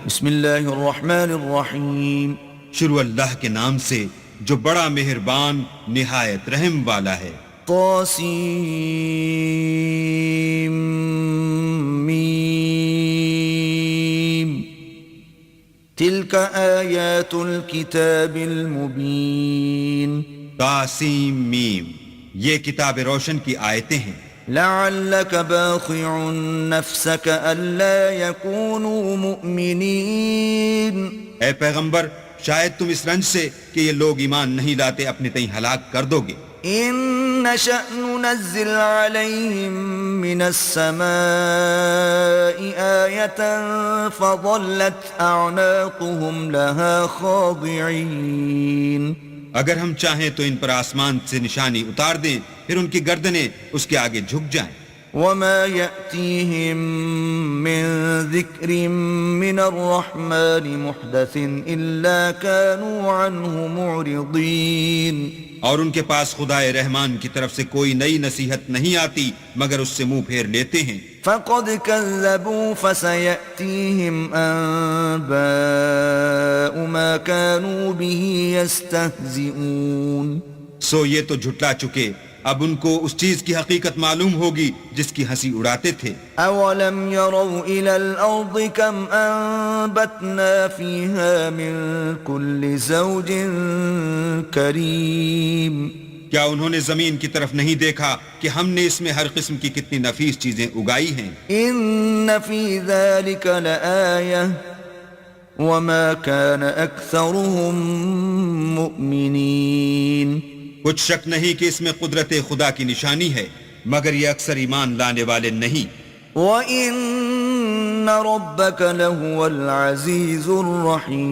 بسم اللہ الرحمن الرحیم. شروع اللہ کے نام سے جو بڑا مہربان نہایت رحم والا ہے. طاسیم میم. تلک آیات الکتاب المبین. طاسیم میم، یہ کتاب روشن کی آیتیں ہیں. لعلک باخع نفسک الا یکونوا مؤمنین. اے پیغمبر، شاید تم اس رنج سے کہ یہ لوگ ایمان نہیں لاتے اپنے تئیں ہلاک کر دو گے. ان نشأ ننزل علیہم من السماء آیة فظلت اعناقهم لها خاضعین. اگر ہم چاہیں تو ان پر آسمان سے نشانی اتار دیں، پھر ان کی گردنیں اس کے آگے جھک جائیں. وما يأتيهم من ذكر من الرحمن محدث إلا كانوا عنه معرضين. اور ان کے پاس خدائے رحمان کی طرف سے کوئی نئی نصیحت نہیں آتی مگر اس سے منہ پھیر لیتے ہیں. فقد كذبوا فسيأتيهم أنباء ما كانوا به يستهزئون. سو یہ تو جھٹلا چکے، اب ان کو اس چیز کی حقیقت معلوم ہوگی جس کی ہنسی اڑاتے تھے. اولم يروا الى الارض كم انبتنا فيها من كل زوج كريم. کیا انہوں نے زمین کی طرف نہیں دیکھا کہ ہم نے اس میں ہر قسم کی کتنی نفیس چیزیں اگائی ہیں. ان في ذلك لآية وما كان اكثرهم مؤمنين. کچھ شک نہیں کہ اس میں قدرت خدا کی نشانی ہے، مگر یہ اکثر ایمان لانے والے نہیں. وَإِنَّ رَبَّكَ لَهُوَ الْعَزِيزُ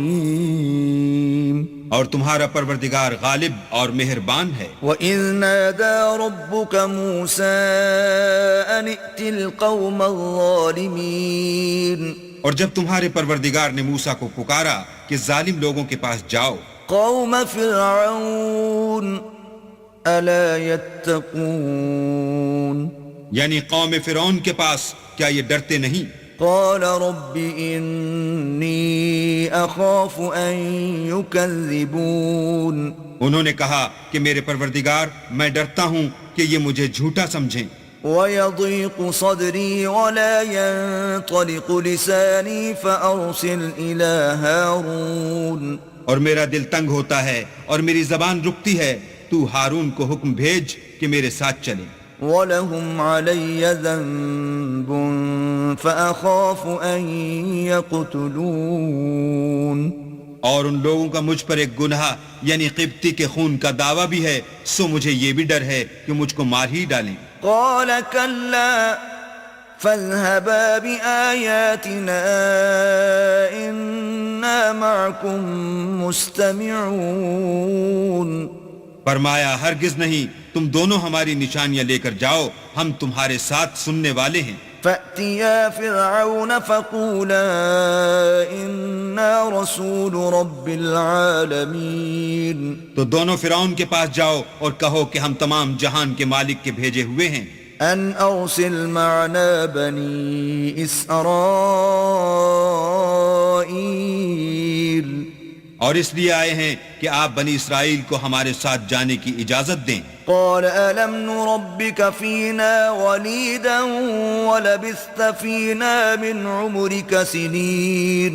الرَّحِيمُ. اور تمہارا پروردگار غالب اور مہربان ہے. وَإِذْ نَادَى رَبُّكَ مُوسَىٰ أَنِ ائْتِ الْقَوْمَ الظَّالِمِينَ. اور جب تمہارے پروردگار نے موسیٰ کو پکارا کہ ظالم لوگوں کے پاس جاؤ، قوم فرعون الا يتقون. یعنی قوم فرعون کے پاس، کیا یہ ڈرتے نہیں؟ قال رب انی اخاف ان يكذبون. انہوں نے کہا کہ میرے پروردگار، میں ڈرتا ہوں کہ یہ مجھے جھوٹا سمجھیں. ويضيق صدري ولا ينطلق لساني فأرسل إلى هارون. اور میرا دل تنگ ہوتا ہے اور میری زبان رکتی ہے، تو ہارون کو حکم بھیج کہ میرے ساتھ چلے. وَلَهُمْ عَلَيَّ ذَنْبٌ فَأَخَافُ أَن يَقْتُلُونَ. اور ان لوگوں کا مجھ پر ایک گناہ یعنی قبطی کے خون کا دعویٰ بھی ہے، سو مجھے یہ بھی ڈر ہے کہ مجھ کو مار ہی ڈالیں. قال كلا فاذهبا بآياتنا إنا معكم مستمعون. فرمایا ہرگز نہیں، تم دونوں ہماری نشانیاں لے کر جاؤ، ہم تمہارے ساتھ سننے والے ہیں. فأتيا فرعون فقولا إنا رسول رب العالمين. تو دونوں فرعون کے پاس جاؤ اور کہو کہ ہم تمام جہان کے مالک کے بھیجے ہوئے ہیں. أن أرسل معنا بني إسرائيل. اور اس لیے آئے ہیں کہ آپ بنی اسرائیل کو ہمارے ساتھ جانے کی اجازت دیں. قال ألم نربك فينا وليدا ولبثت فينا من عمرك سنين.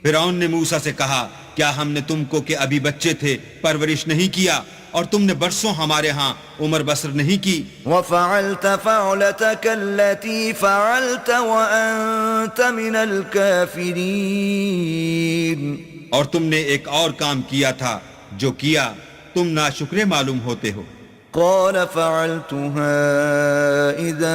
فرعون نے موسیٰ سے کہا، کیا ہم نے تم کو کہ ابھی بچے تھے پرورش نہیں کیا اور تم نے برسوں ہمارے ہاں عمر بسر نہیں کی. وفعلت فعلتك التي فعلت وأنت من الكافرين. اور تم نے ایک اور کام کیا تھا جو کیا، تم ناشکرے معلوم ہوتے ہو. قال فعلتها إذا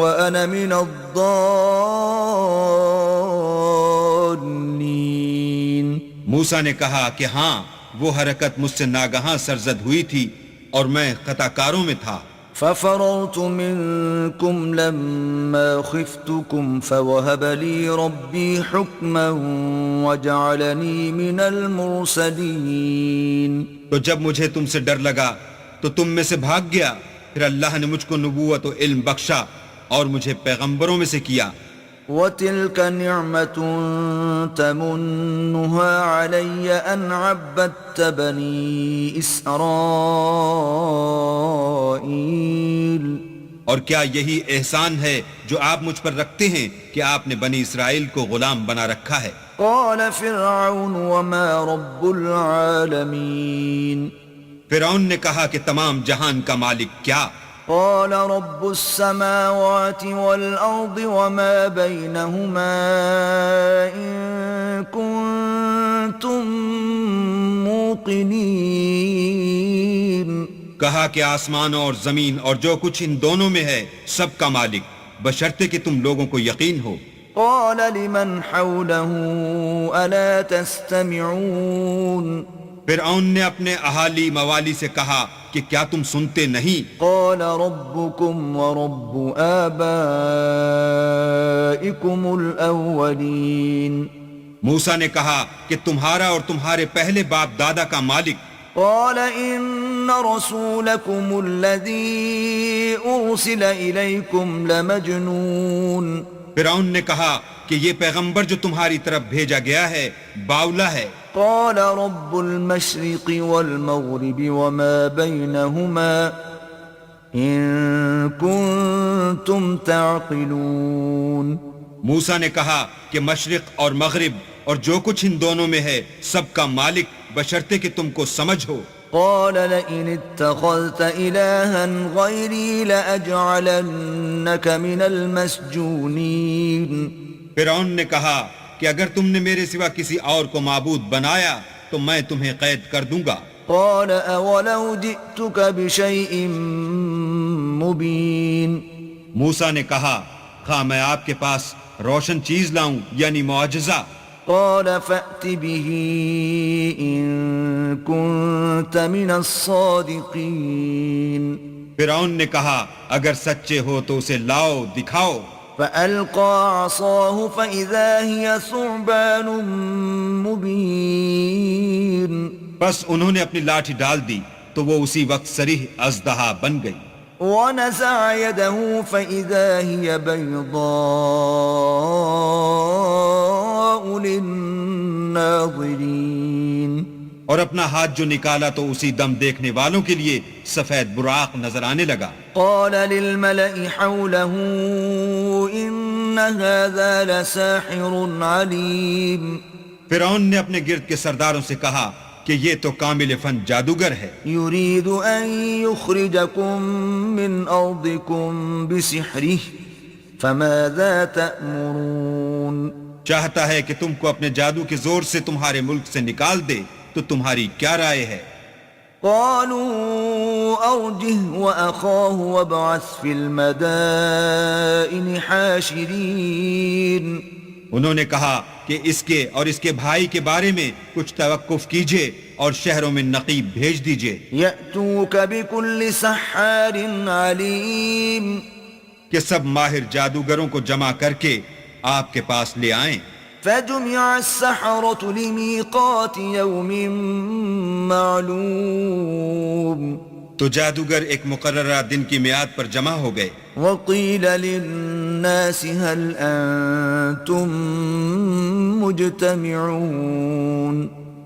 وأنا من الضالين. موسیٰ نے کہا کہ ہاں، وہ حرکت مجھ سے ناگہاں سرزد ہوئی تھی اور میں خطا کاروں میں تھا. ففررت منكم لما خفتكم فوهب لي ربي حكما وجعلني من المرسلين. تو جب مجھے تم سے ڈر لگا تو تم میں سے بھاگ گیا، پھر اللہ نے مجھ کو نبوت و علم بخشا اور مجھے پیغمبروں میں سے کیا. وتلك نعمة تمنها علي أن عبدت بني إسرائيل اور کیا یہی احسان ہے جو آپ مجھ پر رکھتے ہیں کہ آپ نے بنی اسرائیل کو غلام بنا رکھا ہے؟ قال فرعون وما رب العالمين فرعون نے کہا کہ تمام جہان کا مالک کیا؟ قال رب السماوات والأرض وما بينهما إن كنتم موقنين کہا کہ آسمانوں اور زمین اور جو کچھ ان دونوں میں ہے سب کا مالک، بشرطے کہ تم لوگوں کو یقین ہو۔ قال لمن حوله ألا تستمعون فرعون نے اپنے اہالی موالی سے کہا کہ کیا تم سنتے نہیں؟ قال ربكم ورب آبائكم الأولين موسیٰ نے کہا کہ تمہارا اور تمہارے پہلے باپ دادا کا مالک۔ قال إن رسولكم الذي أرسل إليكم لمجنون فرعون نے کہا کہ یہ پیغمبر جو تمہاری طرف بھیجا گیا ہے باولا ہے۔ قال رب المشرق والمغرب وما بينهما إن كنتم تعقلون موسیٰ نے کہا کہ مشرق اور مغرب اور جو کچھ ان دونوں میں ہے سب کا مالک، بشرطے کہ تم کو سمجھ ہو۔ قال لئن اتخذت إلها غيري لأجعلنك من المسجونين فرعون نے کہا کہ اگر تم نے میرے سوا کسی اور کو معبود بنایا تو میں تمہیں قید کر دوں گا۔ قال أولو جئتك بشيء مبين موسیٰ نے کہا خواہ میں آپ کے پاس روشن چیز لاؤں یعنی معجزہ۔ قال فأت به إن كنت من الصادقين فرعون نے کہا اگر سچے ہو تو اسے لاؤ، دکھاؤ۔ فألقى عصاه فإذا هي ثعبان مبين بس انہوں نے اپنی لاٹھی ڈال دی تو وہ اسی وقت صریح اژدہا بن گئی۔ ونزع يده فإذا هي بيضاء للناظرين اور اپنا ہاتھ جو نکالا تو اسی دم دیکھنے والوں کے لیے سفید براق نظر آنے لگا۔ قال للملأ حوله إن هذا لساحر عليم فرعون نے اپنے گرد کے سرداروں سے کہا کہ یہ تو کامل فن جادوگر ہے، يريد أن يخرجكم من أرضكم بسحره فماذا تأمرون چاہتا ہے کہ تم کو اپنے جادو کے زور سے تمہارے ملک سے نکال دے، تو تمہاری کیا رائے ہے؟ قالوا أرجه وأخاه وابعث في المدائن حاشرين انہوں نے کہا کہ اس کے اور اس کے بھائی کے بارے میں کچھ توقف کیجئے اور شہروں میں نقیب بھیج دیجئے يأتوك بكل سحار عليم کہ سب ماہر جادوگروں کو جمع کر کے آپ کے پاس لے آئیں۔ فجمع السحرة لميقات يوم معلوم تو جادوگر ایک مقررہ دن کی میعاد پر جمع ہو گئے۔ وقيل للناس هل أنتم مجتمعون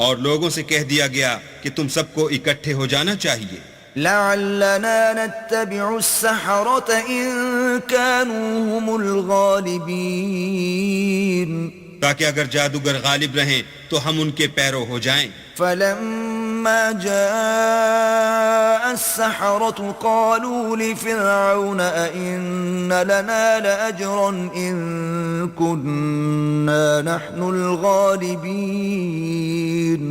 اور لوگوں سے کہہ دیا گیا کہ تم سب کو اکٹھے ہو جانا چاہیے، لعلنا نتبع السحرة إن كانوا هم الغالبين تاکہ اگر جادوگر غالب رہیں تو ہم ان کے پیرو ہو جائیں۔ فلما جاء السحرة قالوا لفرعون أئن لنا لأجرا إن كنا نحن الغالبين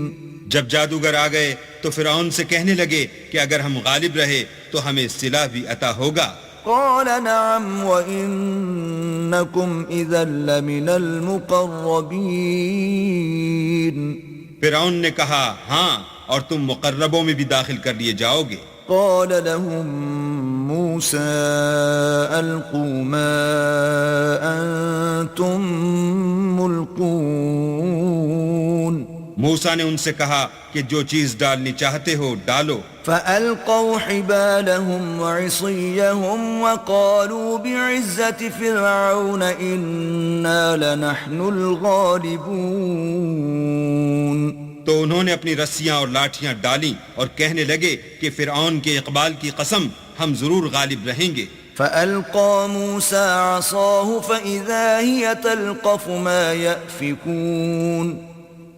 جب جادوگر آ گئے تو فرعون سے کہنے لگے کہ اگر ہم غالب رہے تو ہمیں صلہ بھی عطا ہوگا۔ قال نعم وإنكم إذا لمن المقربين فرعون نے کہا ہاں، اور تم مقربوں میں بھی داخل کر لیے جاؤ گے۔ قال لهم موسى ألقوا ما أنتم ملقون موسیٰ نے ان سے کہا کہ جو چیز ڈالنی چاہتے ہو ڈالو. فألقوا حبالهم وعصيهم وقالوا بعزة فرعون إنا لنحن الغالبون. تو انہوں نے اپنی رسیاں اور لاٹھیاں ڈالیں اور کہنے لگے کہ فرعون کے اقبال کی قسم ہم ضرور غالب رہیں گے. فألقى موسى عصاه فإذا هي تلقف ما يأفكون.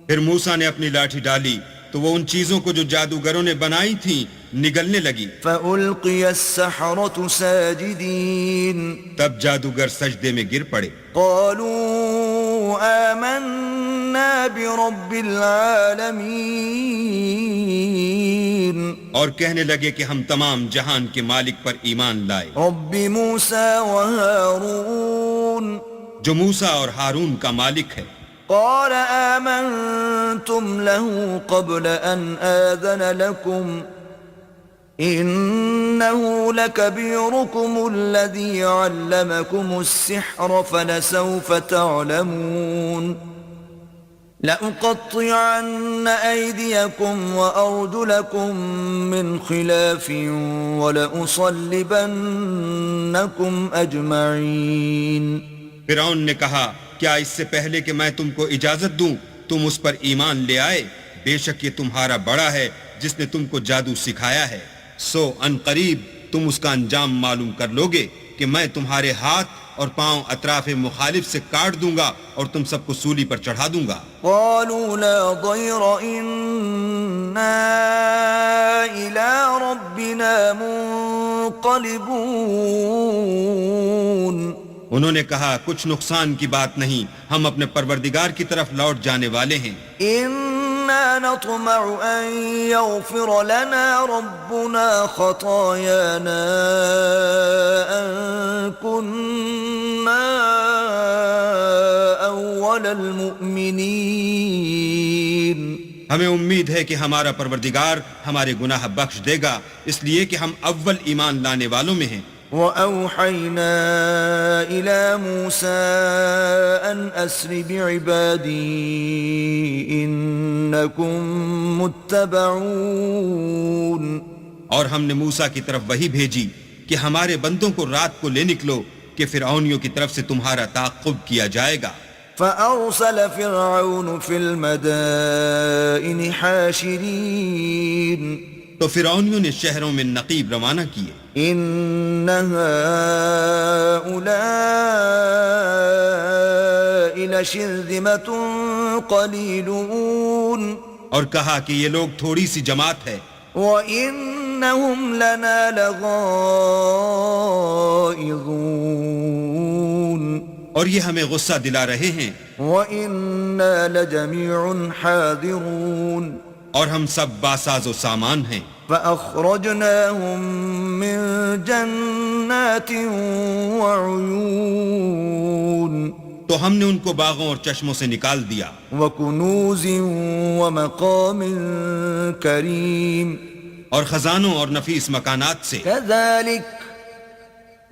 پھر موسیٰ نے اپنی لاٹھی ڈالی تو وہ ان چیزوں کو جو جادوگروں نے بنائی تھیں نگلنے لگی. فألقي السحرة ساجدين. تب جادوگر سجدے میں گر پڑے. قالوا آمنا برب العالمين. اور کہنے لگے کہ ہم تمام جہان کے مالک پر ایمان لائے، رب موسى وهارون. جو موسیٰ اور ہارون کا مالک ہے. قال آمنتم له قبل أن آذن لكم إنه لكبيركم الذي علمكم السحر فلسوف تعلمون. لأقطعن أيديكم وأرجلكم من خلاف ولأصلبنكم أجمعين. فرعون نے کہا کیا اس سے پہلے کہ میں تم کو اجازت دوں تم اس پر ایمان لے آئے؟ بے شک یہ تمہارا بڑا ہے جس نے تم کو جادو سکھایا ہے. سو ان قریب تم اس کا انجام معلوم کر لوگے کہ میں تمہارے ہاتھ اور پاؤں اطراف مخالف سے کاٹ دوں گا اور تم سب کو سولی پر چڑھا دوں گا. قالوا لا ضير إنا إلى ربنا منقلبون. انہوں نے کہا کچھ نقصان کی بات نہیں، ہم اپنے پروردگار کی طرف لوٹ جانے والے ہیں. إنا نطمع أن يغفر لنا ربنا خطايانا أن كنا أول المؤمنين. ہمیں امید ہے کہ ہمارا پروردگار ہمارے گناہ بخش دے گا اس لیے کہ ہم اول ایمان لانے والوں میں ہیں. وَأَوْحَيْنَا إِلَى مُوسَىٰ أَنْ أَسْرِ بِعِبَادِي إِنَّكُمْ مُتَّبَعُونَ. اور ہم نے موسیٰ کی طرف وحی بھیجی کہ ہمارے بندوں کو رات کو لے نکلو کہ فرعونیوں کی طرف سے تمہارا تعاقب کیا جائے گا. فأرسل فرعون في المدائن حاشرين. تو فرعونیوں نے شہروں میں نقیب روانہ کیے. إن هؤلاء لشرذمة قليلون. اور کہا کہ یہ لوگ تھوڑی سی جماعت ہے. وَإِنَّهُمْ لَنَا لَغَائِظُونَ. اور یہ ہمیں غصہ دلا رہے ہیں. وَإِنَّا لَجَمِيعٌ حَاذِرُونَ. اور ہم سب باساز و سامان ہیں. فَأَخْرَجْنَاهُمْ مِنْ جَنَّاتٍ وَعُيُونٍ. تو ہم نے ان کو باغوں اور چشموں سے نکال دیا. وَكُنُوزٍ وَمَقَامٍ كَرِيمٍ. اور خزانوں اور نفیس مکانات سے. كَذَلِكَ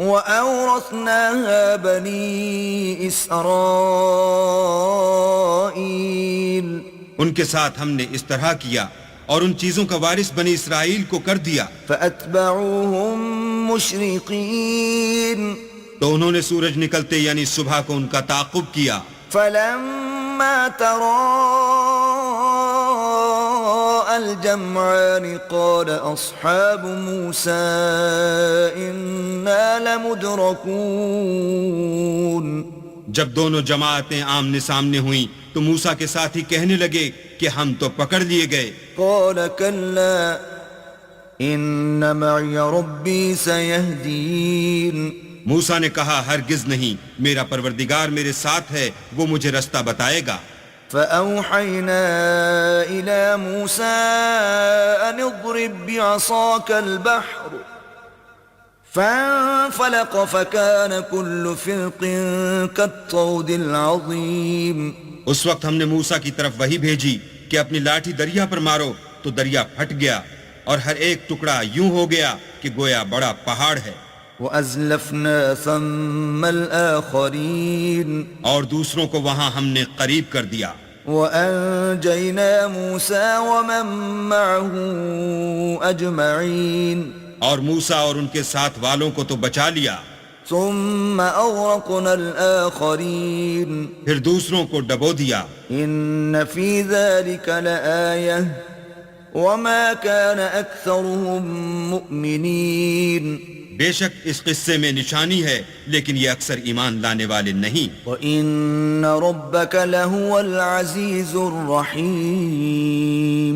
وَأَوْرَثْنَاهَا بَنِي إِسْرَائِيلَ. ان کے ساتھ ہم نے اس طرح کیا اور ان چیزوں کا وارث بنی اسرائیل کو کر دیا. فَأَتْبَعُوهُمْ مُشْرِقِينَ. تو انہوں نے سورج نکلتے یعنی صبح کو ان کا تعاقب کیا. فَلَمَّا تَرَاءَى الْجَمْعَانِ قَالَ أَصْحَابُ مُوسَىٰ إِنَّا لَمُدْرَكُونَ. جب دونوں جماعتیں آمنے سامنے ہوئیں تو موسیٰ کے ساتھی کہنے لگے کہ ہم تو پکڑ لیے گئے. قَالَ كَلَّا إِنَّ مَعِيَ رَبِّي سَيَهْدِينِ. موسیٰ نے کہا ہرگز نہیں، میرا پروردگار میرے ساتھ ہے، وہ مجھے رستہ بتائے گا. فأوحينا إلى موسى أن اضرب بعصاك البحر فانفلق فكان كل فرق كالطود العظيم. اس وقت ہم نے موسیٰ کی طرف وحی بھیجی کہ اپنی لاٹھی دریا پر مارو تو دریا پھٹ گیا اور ہر ایک ٹکڑا یوں ہو گیا کہ گویا بڑا پہاڑ ہے. وَأَزْلَفْنَا ثَمَّ الْآخَرِينَ. اور دوسروں کو وہاں ہم نے قریب کر دیا. وأنجينا موسى ومن معه أجمعين اور موسیٰ اور ان کے ساتھ والوں کو تو بچا لیا، ثم أغرقنا الآخرين پھر دوسروں کو ڈبو دیا۔ إن في ذلك لآية وما كان أكثرهم مؤمنين بے شک اس قصے میں نشانی ہے، لیکن یہ اکثر ایمان لانے والے نہیں۔ وَإِنَّ رَبَّكَ لَهُوَ الْعَزِيزُ الرَّحِيمُ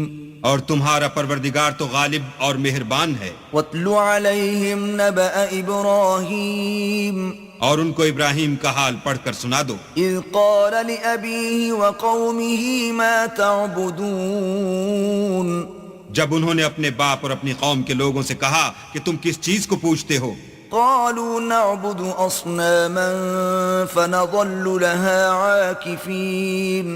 اور تمہارا پروردگار تو غالب اور مہربان ہے۔ وَاتْلُ عَلَيْهِمْ نَبَأَ إِبْرَاهِيمَ اور ان کو ابراہیم کا حال پڑھ کر سنا دو، إِذْ قَالَ لِأَبِيهِ وَقَوْمِهِ مَا تَعْبُدُونَ جب انہوں نے اپنے باپ اور اپنی قوم کے لوگوں سے کہا کہ تم کس چیز کو پوچھتے ہو؟ قالوا نعبد أصناما فنظل لها عاكفين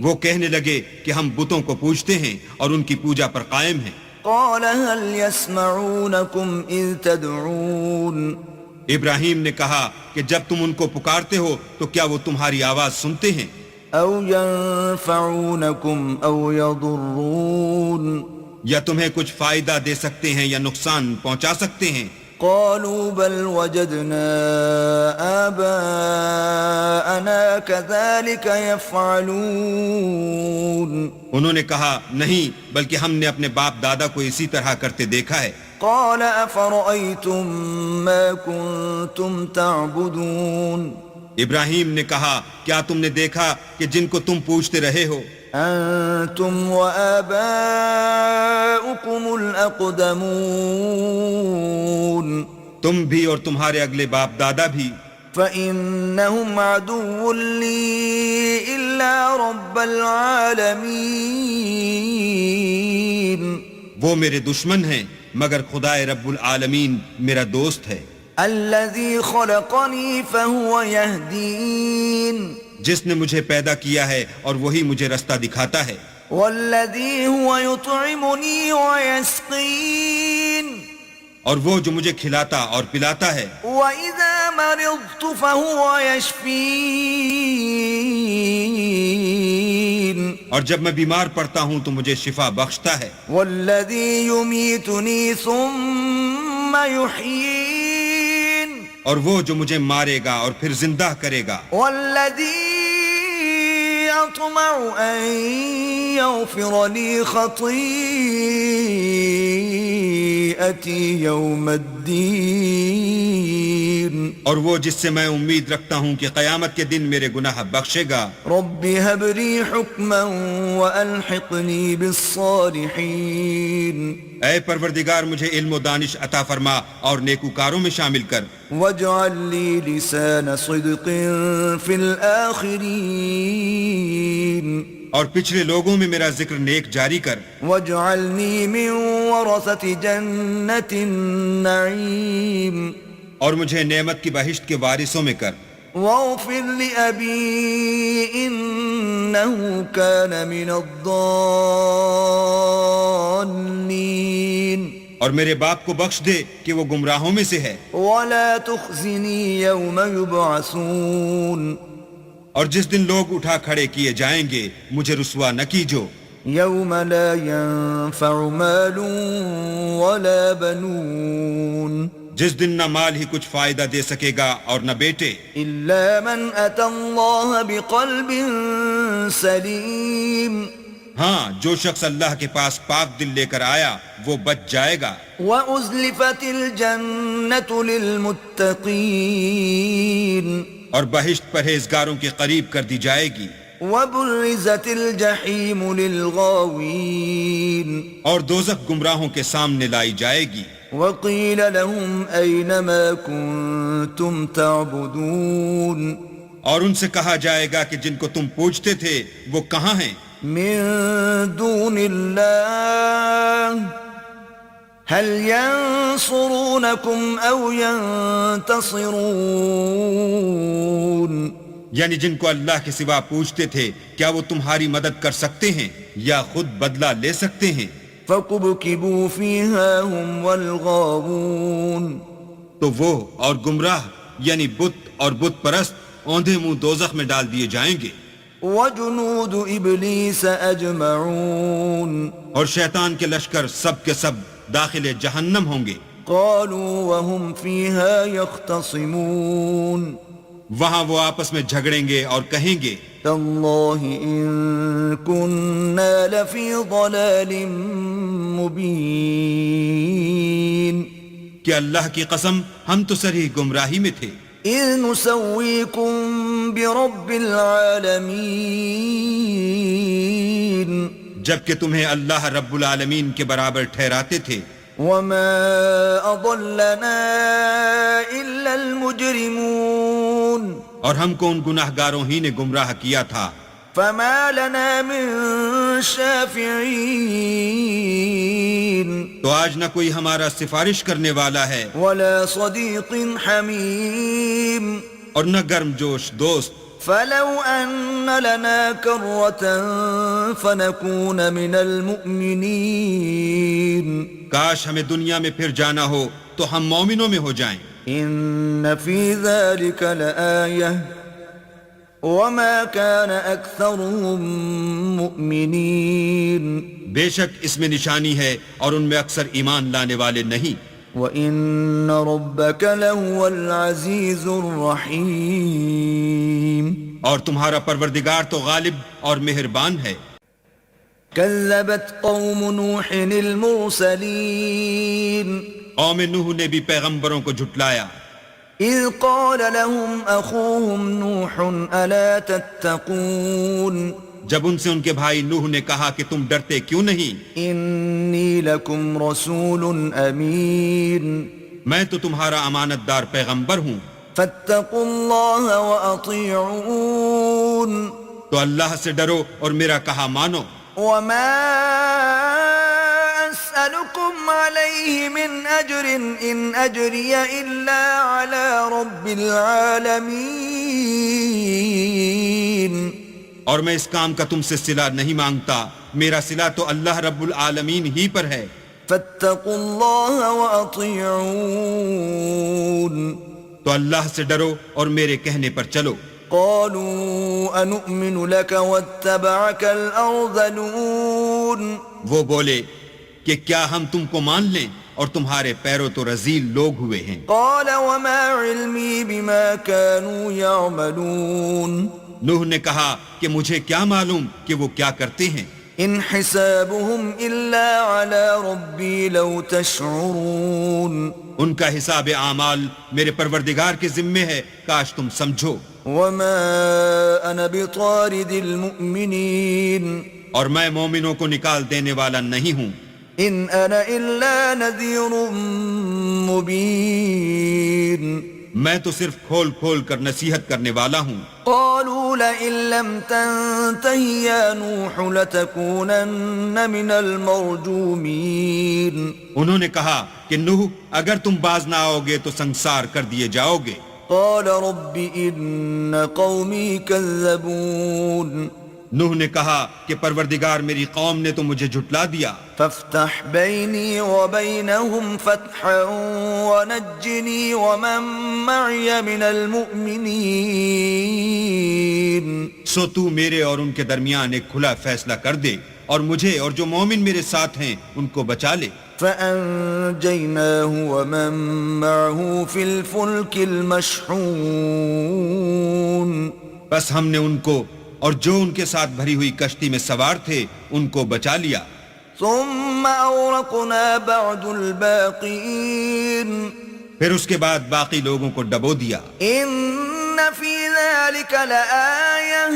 وہ کہنے لگے کہ ہم بتوں کو پوجتے ہیں اور ان کی پوجا پر قائم ہیں۔ قال هل يسمعونكم إذ تدعون ابراہیم نے کہا کہ جب تم ان کو پکارتے ہو تو کیا وہ تمہاری آواز سنتے ہیں؟ أو ينفعونكم أو يضرون یا تمہیں کچھ فائدہ دے سکتے ہیں یا نقصان پہنچا سکتے ہیں؟ قالوا بل وجدنا آباءنا كذلك يفعلون انہوں نے کہا نہیں، بلکہ ہم نے اپنے باپ دادا کو اسی طرح کرتے دیکھا ہے۔ قال أفرأيتم ما كنتم تعبدون ابراہیم نے کہا کیا تم نے دیکھا کہ جن کو تم پوچھتے رہے ہو، أنتم وآباؤكم الأقدمون تم بھی اور تمہارے اگلے باپ دادا بھی، فإنهم عدو لي إلا رب العالمين وہ میرے دشمن ہیں مگر خدائے رب العالمین میرا دوست ہے، الذي خلقني فهو يهدين جس نے مجھے پیدا کیا ہے اور وہی مجھے رستہ دکھاتا ہے، والذي هو يطعمني ويسقين اور وہ جو مجھے کھلاتا اور پلاتا ہے، وإذا مرضت فهو يشفين اور جب میں بیمار پڑتا ہوں تو مجھے شفا بخشتا ہے، والذي يميتني ثم يحيين اور وہ جو مجھے مارے گا اور پھر زندہ کرے گا، والذي أطمع أن يغفر لي خطيئتي يوم الدين اور وہ جس سے میں امید رکھتا ہوں کہ قیامت کے دن میرے گناہ بخشے گا۔ رب هب لي حكما وألحقني بالصالحين اے پروردگار مجھے علم و دانش عطا فرما اور نیکوکاروں میں شامل کر، واجعل لي لسان صدق في الآخرين اور پچھلے لوگوں میں میرا ذکر نیک جاری کر، واجعلني من ورثة جنة النعيم اور مجھے نعمت کی بہشت کے وارثوں میں کر، واغفر لأبي إنه كان من الضالين اور میرے باپ کو بخش دے کہ وہ گمراہوں میں سے ہے، ولا تخزني يوم يبعثون اور جس دن لوگ اٹھا کھڑے کیے جائیں گے مجھے رسوا نہ کیجو، يوم لا ينفع مال ولا بنون جس دن نہ مال ہی کچھ فائدہ دے سکے گا اور نہ بیٹے، إلا من أتى الله بقلب سليم ہاں جو شخص اللہ کے پاس پاک دل لے کر آیا وہ بچ جائے گا، وأزلفت الجنة للمتقين اور بہشت پرہیزگاروں کے قریب کر دی جائے گی، وبرزت الجحيم للغاوين اور دوزخ گمراہوں کے سامنے لائی جائے گی، وقيل لهم أين ما كنتم تعبدون اور ان سے کہا جائے گا کہ جن کو تم پوجتے تھے وہ کہاں ہیں، من دون الله هل ينصرونكم أو ينتصرون یعنی جن کو اللہ کے سوا پوجتے تھے کیا وہ تمہاری مدد کر سکتے ہیں یا خود بدلہ لے سکتے ہیں؟ فكبكبوا فيها هم والغاوون تو وہ اور گمراہ یعنی بت اور بت پرست اوندھے منہ دوزخ میں ڈال دیے جائیں گے، وجنود إبليس أجمعون اور شیطان کے لشکر سب کے سب داخل جہنم ہوں گے. قالوا وهم فيها يختصمون وہاں وہ آپس میں جھگڑیں گے اور کہیں گے تالله إن كنا لفي ضلال مبين کہ اللہ کی قسم ہم تو صریح گمراہی میں تھے. إذ نسويكم برب العالمين جبکہ تمہیں اللہ رب العالمین کے برابر ٹھہراتے تھے. وما أضلنا إلا المجرمون اور ہم کو ان گناہگاروں ہی نے گمراہ کیا تھا. فما لنا من شافعين تو آج نہ کوئی ہمارا سفارش کرنے والا ہے ولا صديق حميم اور نہ گرم جوش دوست. فلو أن لنا كرة فنكون من المؤمنين کاش ہمیں دنیا میں پھر جانا ہو تو ہم مومنوں میں ہو جائیں. إن في ذلك لآية وما كان أكثرهم مؤمنين بے شک اس میں نشانی ہے اور ان میں اکثر ایمان لانے والے نہیں. وَإِنَّ رَبَّكَ لَهُوَ الْعَزِيزُ الرَّحِيمُ اور تمہارا پروردگار تو غالب اور مہربان ہے. كذبت قوم نوح المرسلين قوم نوح نے بھی پیغمبروں کو جھٹلایا. إذ قال لهم أخوهم نوح ألا تتقون جب ان سے ان کے بھائی نوح نے کہا کہ تم ڈرتے کیوں نہیں؟ إني لكم رسول أمين میں تو تمہارا امانت دار پیغمبر ہوں. فاتقوا الله وأطيعون تو اللہ سے ڈرو اور میرا کہا مانو. وما أسألكم عليه من أجر إن أجري إلا على رب العالمين اور میں اس کام کا تم سے صلہ نہیں مانگتا، میرا صلہ تو اللہ رب العالمین ہی پر ہے. فاتقوا الله وأطيعون تو اللہ سے ڈرو اور میرے کہنے پر چلو. قالوا أنؤمن لك واتبعك الأرذلون وہ بولے کہ کیا ہم تم کو مان لیں اور تمہارے پیروں تو رذیل لوگ ہوئے ہیں. قال وما علمي بما كانوا يعملون نوح نے کہا کہ مجھے کیا معلوم کہ وہ کیا کرتے ہیں. إن حسابهم إلا على ربي لو تشعرون ان کا حساب اعمال میرے پروردگار کے ذمے ہے، کاش تم سمجھو. وما أنا بطارد المؤمنين اور میں مومنوں کو نکال دینے والا نہیں ہوں. إن أنا إلا نذير مبين میں تو صرف کھول کھول کر نصیحت کرنے والا ہوں. قالوا لئن لم تنته يا نوح لتكونن من المرجومين انہوں نے کہا کہ نوح اگر تم باز نہ آؤ گے تو سنسار کر دیے جاؤ گے. قال رب إن قومي كذبون نوح نے کہا کہ پروردگار میری قوم نے تو مجھے جھٹلا دیا. فافتح بيني وبينهم فتحا ونجني ومن معي من المؤمنين سو تو میرے اور ان کے درمیان ایک کھلا فیصلہ کر دے اور مجھے اور جو مومن میرے ساتھ ہیں ان کو بچا لے. فأنجيناه ومن معه في الفلك المشحون بس ہم نے ان کو اور جو ان کے ساتھ بھری ہوئی کشتی میں سوار تھے ان کو بچا لیا. ثم أورقنا بعد الباقين پھر اس کے بعد باقی لوگوں کو ڈبو دیا. إن في ذلك لآية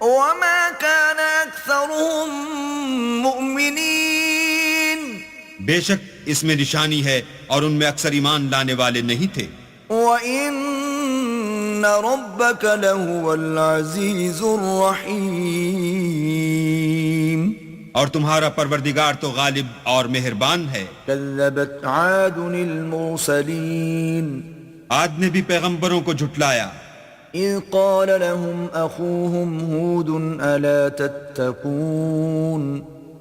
وما كان أكثرهم مؤمنين بے شک اس میں نشانی ہے اور ان میں اکثر ایمان لانے والے نہیں تھے. وَإِنَّ رَبَّكَ لَهُوَ الْعَزِيزُ الرَّحِيمُ اور تمہارا پروردگار تو غالب اور مہربان ہے. كذبت عاد المرسلين عاد نے بھی پیغمبروں کو جھٹلایا. إذ قال لهم أخوهم هود ألا تتقون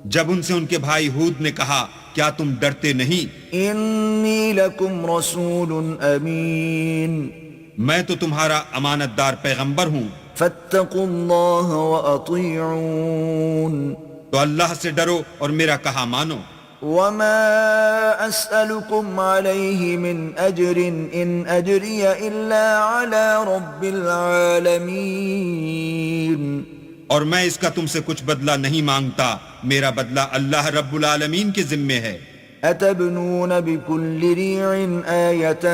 جب ان سے ان کے بھائی ہود نے کہا کیا تم ڈرتے نہیں؟ إني لكم رسول أمين میں تو تمہارا امانت دار پیغمبر ہوں. فاتقوا الله وأطيعون تو اللہ سے ڈرو اور میرا کہا مانو. وما أسألكم عليه من أجر إن أجري إلا على رب العالمين. اور میں اس کا تم سے کچھ بدلہ نہیں مانگتا، میرا بدلہ اللہ رب العالمین کے ذمے ہے. أتبنون بكل ريع آية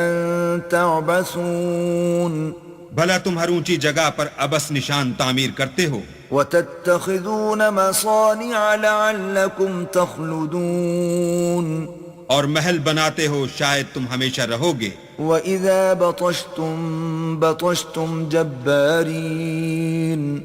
تعبثون. بھلا تم ہر اونچی جگہ پر ابس نشان تعمیر کرتے ہو. وتتخذون مصانع لعلكم تخلدون. اور محل بناتے ہو شاید تم ہمیشہ رہو گے. وإذا بطشتم بطشتم جبارين.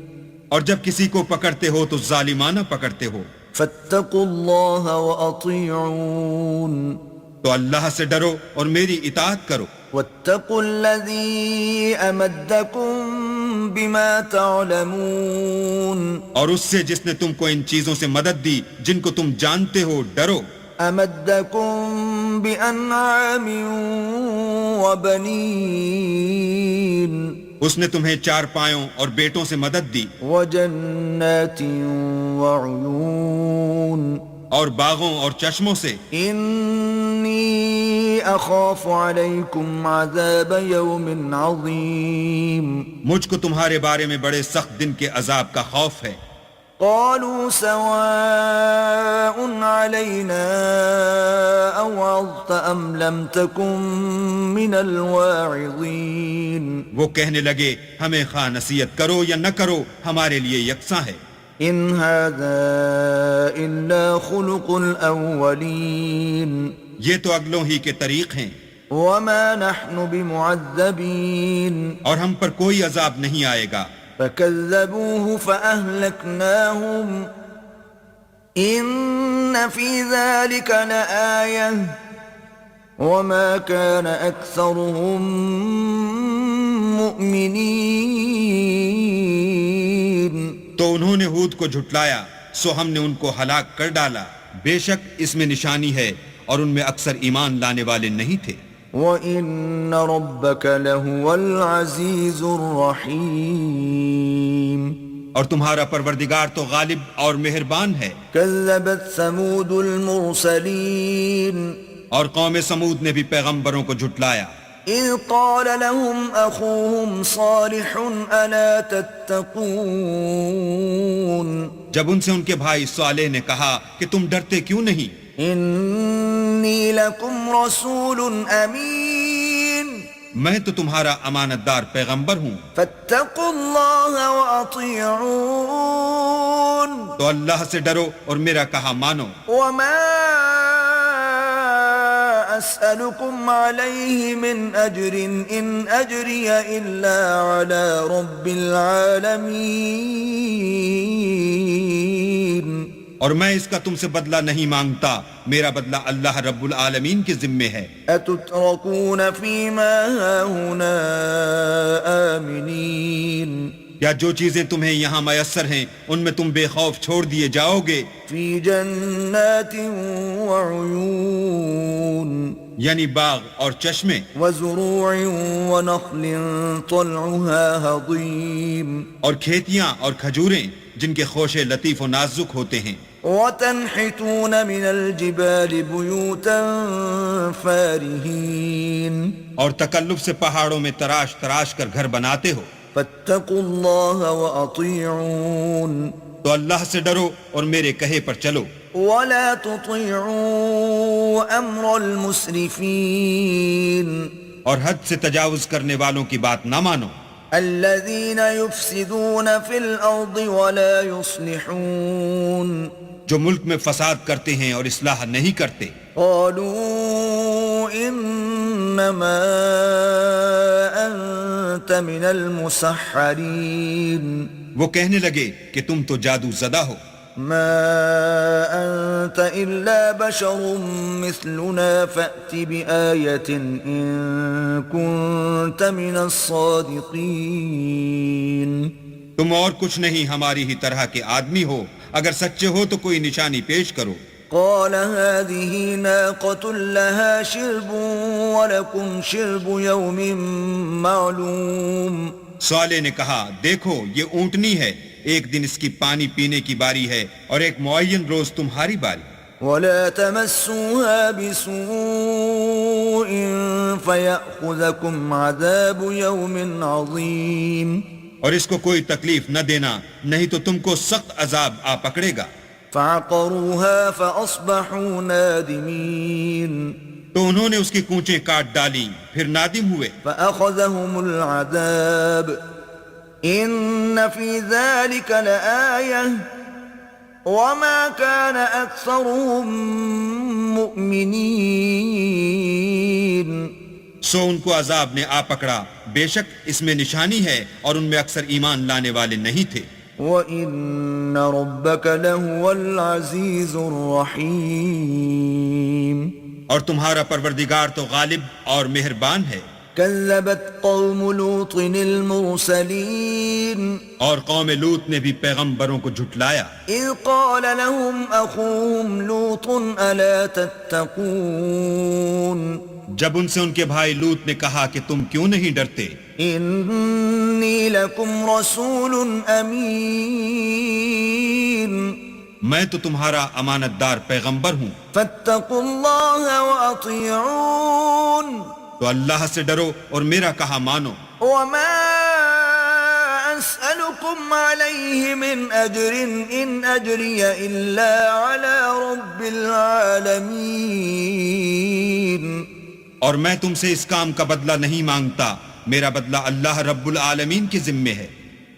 اور جب کسی کو پکڑتے ہو تو ظالمانہ پکڑتے ہو. فاتقوا الله وأطيعون. تو اللہ سے ڈرو اور میری اطاعت کرو. واتقوا الذي أمدكم بما تعلمون. اور اس سے جس نے تم کو ان چیزوں سے مدد دی جن کو تم جانتے ہو ڈرو. أمدكم بأنعام وبنين. اس نے تمہیں چار پایوں اور بیٹوں سے مدد دی. وجنات وعيون. اور باغوں اور چشموں سے. إني أخاف عليكم عذاب يوم عظيم. مجھ کو تمہارے بارے میں بڑے سخت دن کے عذاب کا خوف ہے. قالوا سواء علينا أوعظت أم لم تكن من الواعظين. وہ کہنے لگے ہمیں خواہ نصیحت کرو یا نہ کرو ہمارے لیے یکساں ہے. إن هذا إلا خلق الأولين. یہ تو اگلوں ہی کے طریق ہیں. وما نحن بمعذبين. اور ہم پر کوئی عذاب نہیں آئے گا. فكذبوه فأهلكناهم. إن في ذلك لآية وما كان أكثرهم مؤمنين. تو انہوں نے ہود کو جھٹلایا سو ہم نے ان کو ہلاک کر ڈالا. بے شک اس میں نشانی ہے اور ان میں اکثر ایمان لانے والے نہیں تھے. وَإِنَّ رَبَّكَ لَهُوَ الْعَزِيزُ الرَّحِيمُ. اور تمہارا پروردگار تو غالب اور مہربان ہے. كَذَّبَتْ ثَمُودُ الْمُرْسَلِينَ. اور قوم سمود نے بھی پیغمبروں کو جھٹلایا. إِذْ قَالَ لَهُمْ أَخُوهُمْ صَالِحٌ أَلَا تَتَّقُونَ. جب ان سے ان کے بھائی صالح نے کہا کہ تم ڈرتے کیوں نہیں. إِنِّي لَكُمْ رَسُولٌ أَمِينٌ. میں تو تمہارا امانت دار پیغمبر ہوں. فَاتَّقُوا اللَّهَ وَأَطِيعُونَ. تو اللہ سے ڈرو اور میرا کہا مانو. وَمَا أَسْأَلُكُمْ عَلَيْهِ مِنْ أَجْرٍ إِنْ أَجْرِيَ إِلَّا عَلَى رَبِّ الْعَالَمِينَ. اور میں اس کا تم سے بدلہ نہیں مانگتا، میرا بدلہ اللہ رب العالمین کے ذمے ہے. أَتُتْرَكُونَ فِي مَا هَاهُنَا آمِنِينَ. یا جو چیزیں تمہیں یہاں میسر ہیں ان میں تم بے خوف چھوڑ دیے جاؤ گے. فِي جَنَّاتٍ وَعُيُونٍ. یعنی باغ اور چشمے. وَزُرُوعٍ وَنَخْلٍ طَلْعُهَا هَضِيمٌ. اور کھیتیاں اور کھجوریں جن کے خوشے لطیف و نازک ہوتے ہیں. وَتَنْحِتُونَ مِنَ الْجِبَالِ بُيُوتًا فَارِهِينَ. اور تکلف سے پہاڑوں میں تراش تراش کر گھر بناتے ہو. فَاتَّقُوا اللَّهَ وَأَطِيعُونَ. تو اللہ سے ڈرو اور میرے کہے پر چلو. وَلَا تُطِيعُوا أَمْرَ الْمُسْرِفِينَ. اور حد سے تجاوز کرنے والوں کی بات نہ مانو. الَّذِينَ يُفْسِدُونَ فِي الْأَرْضِ وَلَا يُصْلِحُونَ. جو ملک میں فساد کرتے ہیں اور اصلاح نہیں کرتے. قالوا انما انت من المسحرین. وہ کہنے لگے کہ تم تو جادو زدہ ہو. ما انت الا بشر مثلنا فأت بآية ان كنت من الصادقین. تم اور کچھ نہیں ہماری ہی طرح کے آدمی ہو، اگر سچے ہو تو کوئی نشانی پیش کرو. قال هذه ناقة لها شرب ولكم شرب يوم معلوم. صالح نے کہا دیکھو یہ اونٹنی ہے، ایک دن اس کی پانی پینے کی باری ہے اور ایک معین روز تمہاری باری۔ ولا تمسوها بسوء فيأخذكم عذاب يوم عظيم اور اس کو کوئی تکلیف نہ دینا، نہیں تو تم کو سخت عذاب آ پکڑے گا۔ فعقروها فأصبحوا نادمين تو انہوں نے اس کی کونچیں کاٹ ڈالی، پھر نادم ہوئے۔ فأخذهم العذاب إن في ذلك لآية وما كان أكثرهم مؤمنين سو ان کو عذاب نے آ پکڑا، بے شک اس میں نشانی ہے اور ان میں اکثر ایمان لانے والے نہیں تھے۔ وَإِنَّ رَبَّكَ لَهُوَ الْعَزِيزُ الرَّحِيمُ اور تمہارا پروردگار تو غالب اور مہربان ہے۔ كذبت قوم لوط المرسلين اور قوم لوط نے بھی پیغمبروں کو جھٹلایا۔ إذ قال لهم أخوهم لوط ألا تتقون جب ان سے ان کے بھائی لوط نے کہا کہ تم کیوں نہیں ڈرتے، إني لكم رسول أمين میں تو تمہارا امانت دار پیغمبر ہوں، فاتقوا الله وأطيعون تو اللہ سے ڈرو اور میرا کہا مانو۔ وما أسألكم عليه من أجر إن أجري إلا على رب العالمين اور میں تم سے اس کام کا بدلہ نہیں مانگتا، میرا بدلہ اللہ رب العالمین کے ذمے ہے۔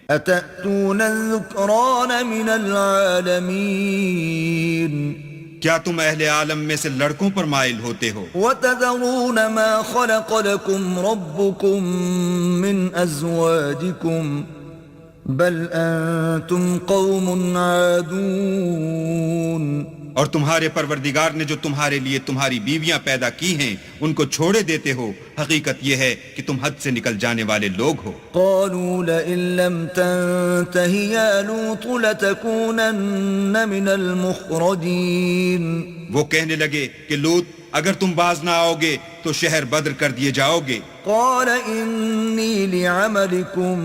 أتأتون الذكران من العالمين کیا تم اہل عالم میں سے لڑکوں پر مائل ہوتے ہو؟ وتذرون ما خلق لكم ربكم من أزواجكم بل أنتم قوم عادون اور تمہارے پروردگار نے جو تمہارے لیے تمہاری بیویاں پیدا کی ہیں ان کو چھوڑے دیتے ہو، حقیقت یہ ہے کہ تم حد سے نکل جانے والے لوگ ہو۔ قالوا لئن لم تنته يا لوط لتكونن من المخرجين وہ کہنے لگے کہ لوط اگر تم باز نہ آؤ گے تو شہر بدر کر دیے جاؤ گے۔ قال إني لعملكم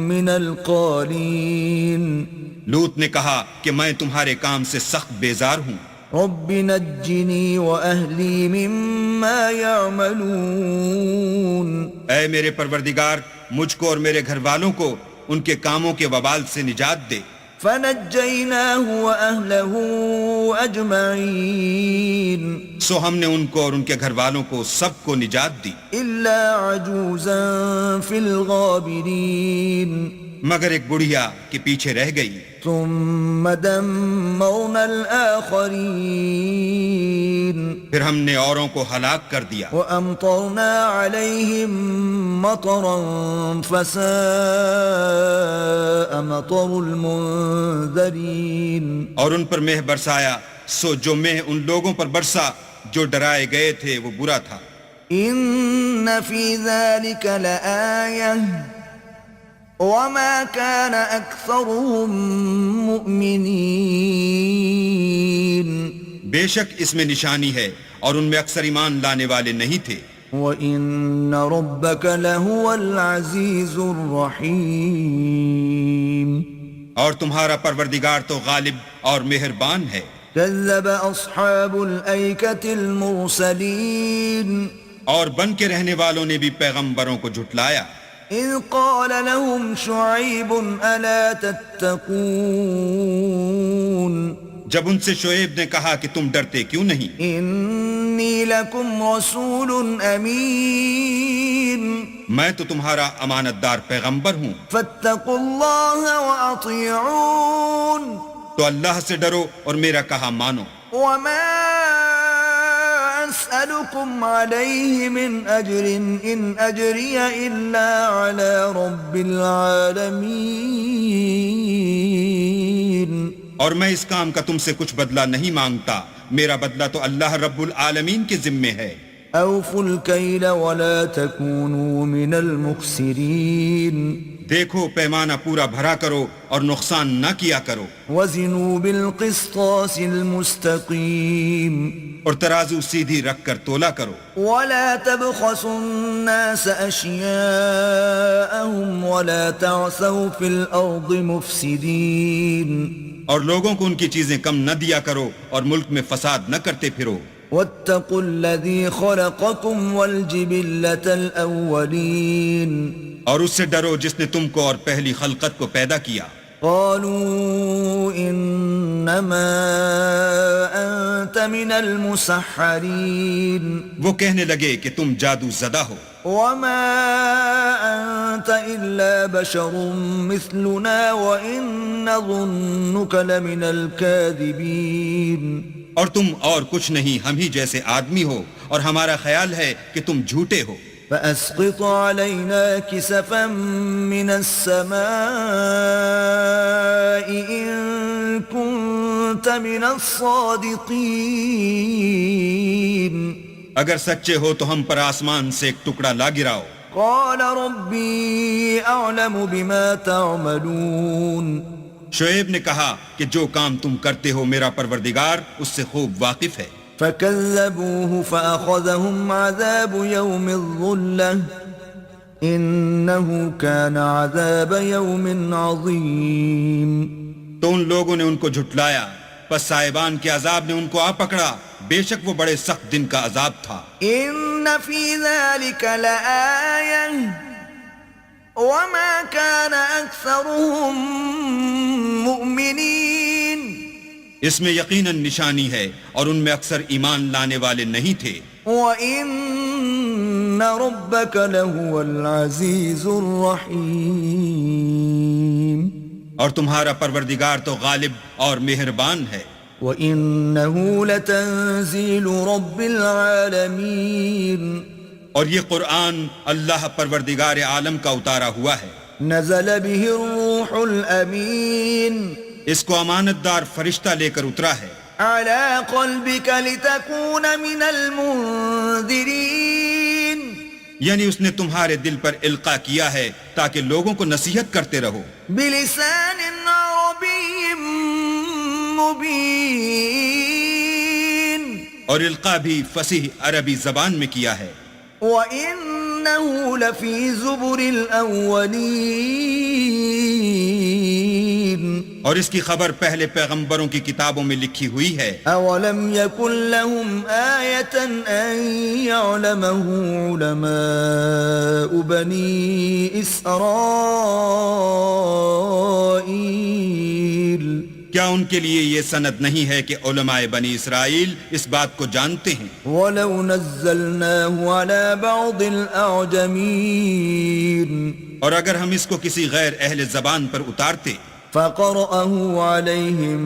من القالين لوط نے کہا کہ میں تمہارے کام سے سخت بیزار ہوں۔ رب نجني وأهلي مما يعملون اے میرے پروردگار مجھ کو اور میرے گھر والوں کو ان کے کاموں کے وبال سے نجات دے۔ فنجيناه وأهله أجمعين سو ہم نے ان کو اور ان کے گھر والوں کو سب کو نجات دی، إلا عجوزا في الغابرين مگر ایک بڑھیا کے پیچھے رہ گئی۔ ثم دمرنا الآخرين پھر ہم نے اوروں کو ہلاک کر دیا، وأمطرنا عليهم مطرا فساء مطر المنذرين اور ان پر مہ برسایا، سو جو مہ ان لوگوں پر برسا جو ڈرائے گئے تھے وہ برا تھا۔ إن في ذلك لآية وما كان أكثرهم مؤمنين بے شک اس میں نشانی ہے اور ان میں اکثر ایمان لانے والے نہیں تھے۔ وَإِنَّ رَبَّكَ لَهُوَ الْعَزِيزُ الرَّحِيمُ اور تمہارا پروردگار تو غالب اور مہربان ہے۔ كذب أصحاب الأيكة المرسلين اور بن کے رہنے والوں نے بھی پیغمبروں کو جھٹلایا۔ إذ قال لهم شعيب ألا تتقون جب ان سے شعیب نے کہا کہ تم ڈرتے کیوں نہیں، إني لكم رسول أمين میں تو تمہارا امانت دار پیغمبر ہوں، فاتقوا الله وأطيعون تو اللہ سے ڈرو اور میرا کہا مانو۔ وما أسألكم عليه من أجر إن أجري إلا على رب العالمين اور میں اس کام کا تم سے کچھ بدلہ نہیں مانگتا، میرا بدلہ تو اللہ رب العالمین کے ذمے ہے۔ أوفوا الكيل ولا تكونوا من المخسرين دیکھو پیمانہ پورا بھرا کرو اور نقصان نہ کیا کرو، وزنوا بالقسطاس المستقيم اور ترازو سیدھی رکھ کر تولا کرو، ولا تبخسوا الناس أشياءهم ولا تعثوا في الأرض مفسدين اور لوگوں کو ان کی چیزیں کم نہ دیا کرو اور ملک میں فساد نہ کرتے پھرو، واتقوا الذي خلقكم والجبلة الأولين اور اس سے ڈرو جس نے تم کو اور پہلی خلقت کو پیدا کیا۔ قالوا انما انت من المسحرين وہ کہنے لگے کہ تم جادو زدہ ہو، وما انت الا بشر مثلنا وان نظنك لمن الكاذبين اور تم اور کچھ نہیں، ہم ہی جیسے آدمی ہو اور ہمارا خیال ہے کہ تم جھوٹے ہو، فأسقط علينا كسفا من السماء إن كنت من الصادقين اگر سچے ہو تو ہم پر آسمان سے ایک ٹکڑا لا گراؤ۔ قال ربي أعلم بما تعملون شعیب نے کہا کہ جو کام تم کرتے ہو میرا پروردگار اس سے خوب واقف ہے۔ فكذبوه فأخذهم عذاب يوم الظلة إنه كان عذاب يوم عظيم تو ان لوگوں نے ان کو جھٹلایا، پس صاحبان کے عذاب نے ان کو آ پکڑا، بے شک وہ بڑے سخت دن کا عذاب تھا۔ إن في ذلك لآية وما كان أكثرهم مؤمنين اس میں یقیناً نشانی ہے اور ان میں اکثر ایمان لانے والے نہیں تھے، وَإِنَّ رَبَّكَ لَهُوَ الْعَزِيزُ الرَّحِيمُ اور تمہارا پروردگار تو غالب اور مہربان ہے۔ وَإِنَّهُ لَتَنزِيلُ رَبِّ الْعَالَمِينَ اور یہ قرآن اللہ پروردگار عالم کا اتارا ہوا ہے، نزل به الروح الأمين اس کو امانت دار فرشتہ لے کر اترا ہے، على قلبك لتكون من المنذرين یعنی اس نے تمہارے دل پر القاء کیا ہے تاکہ لوگوں کو نصیحت کرتے رہو، بلسان عربي مبين اور القاء بھی فصیح عربی زبان میں کیا ہے، وَإِنَّهُ لَفِي زُبُرِ الْأَوَّلِينَ اور اس کی خبر پہلے پیغمبروں کی کتابوں میں لکھی ہوئی ہے۔ أَوَلَمْ يَكُنْ لَهُمْ آيَةً أَنْ يَعْلَمَهُ عُلَمَاءُ بَنِي إِسْرَائِيلَ کیا ان کے لیے یہ سند نہیں ہے کہ علماء بنی اسرائیل اس بات کو جانتے ہیں؟ وَلَوْ نَزَّلْنَاهُ عَلَى بَعْضِ الْأَعْجَمِينَ اور اگر ہم اس کو کسی غیر اہل زبان پر اتارتے فَقَرَأَهُ عَلَيْهِمْ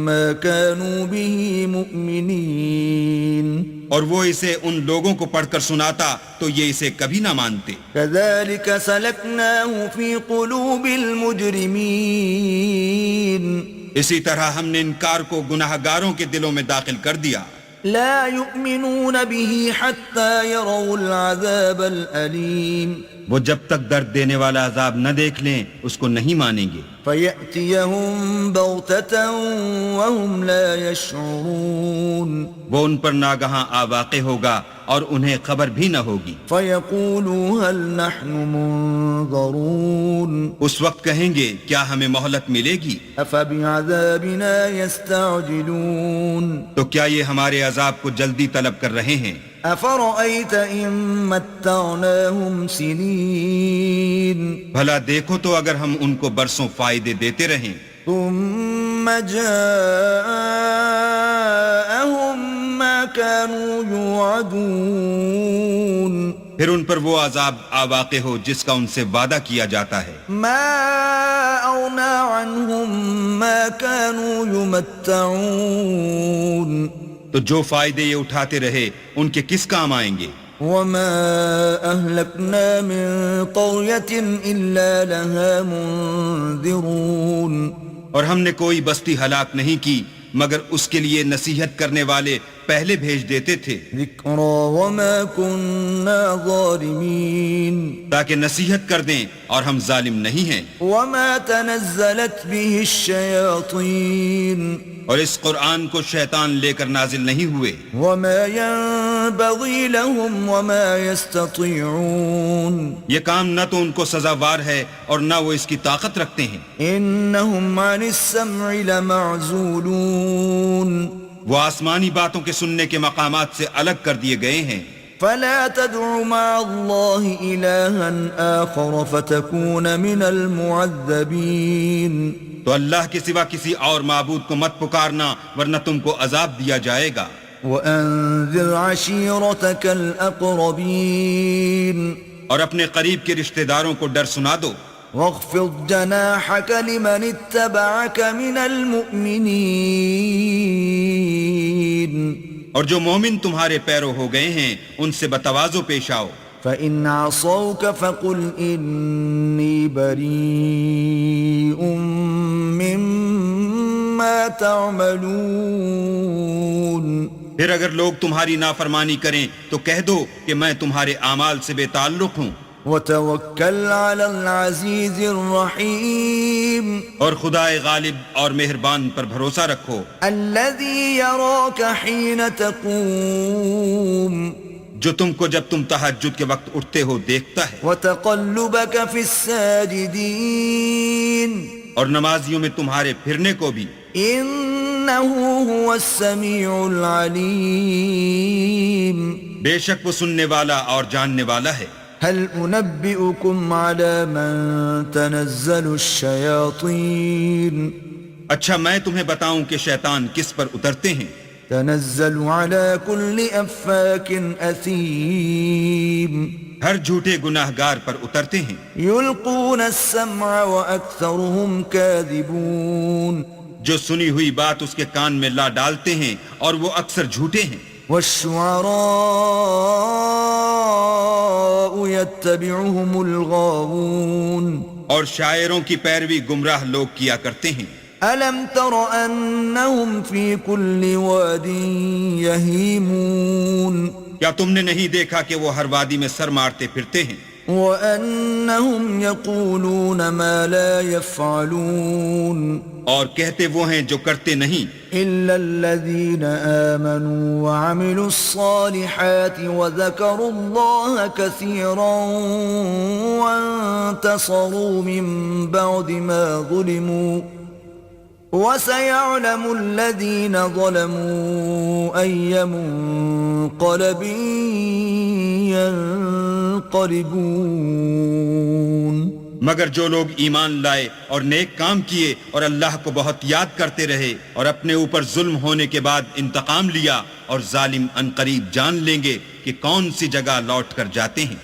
مَا كَانُوا بِهِ مُؤْمِنِينَ اور وہ اسے ان لوگوں کو پڑھ کر سناتا تو یہ اسے کبھی نہ مانتے۔ كَذَلِكَ سَلَكْنَاهُ فِي قُلُوبِ الْمُجْرِمِينَ اسی طرح ہم نے انکار کو گناہ گاروں کے دلوں میں داخل کر دیا، لا يؤمنون به حتى يروا العذاب الأليم وہ جب تک درد دینے والا عذاب نہ دیکھ لیں اس کو نہیں مانیں گے، فيأتيهم بغتة وهم لا يشعرون وہ ان پر ناگہاں آ واقع ہوگا اور انہیں خبر بھی نہ ہوگی، فيقولوا هل نحن منظرون اس وقت کہیں گے کیا ہمیں مہلت ملے گی؟ أفبعذابنا يستعجلون تو کیا یہ ہمارے عذاب کو جلدی طلب کر رہے ہیں؟ أفرأيت إن متعناهم سنين بھلا دیکھو تو اگر ہم ان کو برسوں فائدے دیتے رہیں، ثم جاءهم ما كانوا يوعدون پھر ان پر وہ عذاب آ واقع ہو جس کا ان سے وعدہ کیا جاتا ہے، ما أغنى عنهم ما كانوا يمتعون تو جو فائدے یہ اٹھاتے رہے ان کے کس کام آئیں گے؟ وما أهلكنا من قرية إلا لها منذرون اور ہم نے کوئی بستی ہلاک نہیں کی مگر اس کے لیے نصیحت کرنے والے پہلے بھیج دیتے تھے ذكرى وما كنا ظالمين تاکہ نصیحت کر دیں اور ہم ظالم نہیں ہیں وما تنزلت به الشياطين اور اس قرآن کو شیطان لے کر نازل نہیں ہوئے وما ينبغي لهم وما يستطيعون یہ کام نہ تو ان کو سزاوار ہے اور نہ وہ اس کی طاقت رکھتے ہیں إنهم عن السمع لمعزولون وہ آسمانی باتوں کے سننے کے مقامات سے الگ کر دیے گئے ہیں فلا تدع مع الله إلها آخر فتكون من المعذبين تو اللہ کے سوا کسی اور معبود کو مت پکارنا ورنہ تم کو عذاب دیا جائے گا وأنذر عشيرتك الأقربين اور اپنے قریب کے رشتہ داروں کو ڈر سنا دو واخفض جناحك لمن اتبعك من المؤمنين اور جو مومن تمہارے پیرو ہو گئے ہیں ان سے بتواضع پیش آؤ فإن عصوك فقل إني بريء مما تعملون پھر اگر لوگ تمہاری نافرمانی کریں تو کہہ دو کہ میں تمہارے اعمال سے بے تعلق ہوں وتوكل على العزيز الرحيم اور خدائے غالب اور مہربان پر بھروسہ رکھو الذي يراك حين تقوم جو تم کو جب تم تہجد کے وقت اٹھتے ہو دیکھتا ہے وتقلبك في الساجدين اور نمازیوں میں تمہارے پھرنے کو بھی إنه هو السميع العليم بے شک وہ سننے والا اور جاننے والا ہے هل أنبئكم على من تنزل الشياطين اچھا میں تمہیں بتاؤں کہ شیطان کس پر اترتے ہیں تنزل على كل أفاك أثيم ہر جھوٹے گناہگار پر اترتے ہیں يلقون السمع وأكثرهم كاذبون جو سنی ہوئی بات اس کے کان میں لا ڈالتے ہیں اور وہ اکثر جھوٹے ہیں والشعراء يتبعهم الغاوون اور شاعروں کی پیروی گمراہ لوگ کیا کرتے ہیں ألم تر أنهم في كل واد يهيمون کیا تم نے نہیں دیکھا کہ وہ ہر وادی میں سر مارتے پھرتے ہیں وأنهم يقولون ما لا يفعلون اور کہتے وہ ہیں جو کرتے نہیں إلا الذين آمنوا وعملوا الصالحات وذكروا الله كثيرا وانتصروا من بعد ما ظلموا وسيعلم الذين ظلموا أي منقلب ينقلبون مگر جو لوگ ایمان لائے اور نیک کام کیے اور اللہ کو بہت یاد کرتے رہے اور اپنے اوپر ظلم ہونے کے بعد انتقام لیا اور ظالم عنقریب جان لیں گے کہ کون سی جگہ لوٹ کر جاتے ہیں